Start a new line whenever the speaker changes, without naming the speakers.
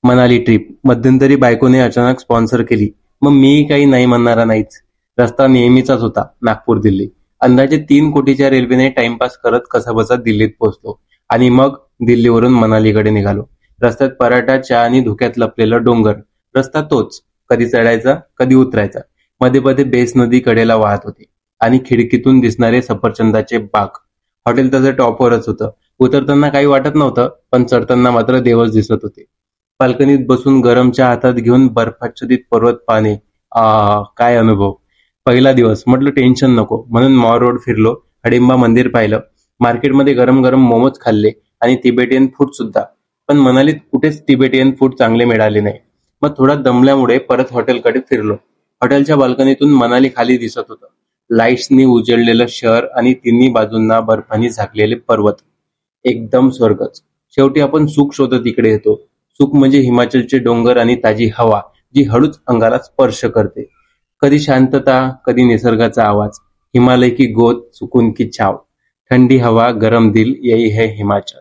Manali trip मध्यंतरी बायकोने अचानक स्पॉन्सर केली. मग मी काही नाही म्हणणारा नाहीच. रस्ता नेहमीचाच होता, नागपूर दिल्ली. अंदाजे 3 कोटीच्या रेल्वेने टाइमपास करत कसाबसा दिल्लीत पोहोचलो आणि मग दिल्लीवरून मनालीकडे निघालो. रस्त्यात पराठा, चहा आणि धुक्यात लपलेलं डोंगर. रस्ता तोच, कधी चढायचा कधी उतरायचा. मध्ये मध्ये बेस नदी कडेला वाहत होती आणि खिडकीतून दिसणारे सफरचंदाचे बाग. हॉटेल तसं टॉपवरच होतं. उतरताना काही वाटत नव्हतं, पण चढताना मात्र देवच दिसत होते. बाल्कनीत बसून गरम चहा हातात घेऊन बर्फाच्छादित पर्वत पाहणे. काय अनुभव. पहिला दिवस. म्हटलं टेन्शन नको म्हणून मॉल रोड फिरलो, हडिंबा मंदिर पाहिलं, मार्केटमध्ये गरम गरम मोमोज खाल्ले आणि तिबेटियन फूड सुद्धा. पण मनालीत कुठेच तिबेटियन फूड चांगले मिळाले नाही. मग थोडा दमल्यामुळे परत हॉटेलकडे फिरलो. हॉटेलच्या बाल्कनीतून मनाली खाली दिसत होतं. लाईट्सनी उजळलेलं शहर आणि तिन्ही बाजूंना बर्फानी झाकलेले पर्वत. एकदम स्वर्गच. शेवटी आपण सुख शोधत इकडे येतो. सुख म्हणजे हिमाचलचे डोंगर आणि ताजी हवा, जी हळूच अंगाला स्पर्श करते. कधी शांतता, कधी निसर्गाचा आवाज. हिमालय की गोद, सुकून की छाव. ठंडी हवा, गरम दिल, यही है हिमाचल.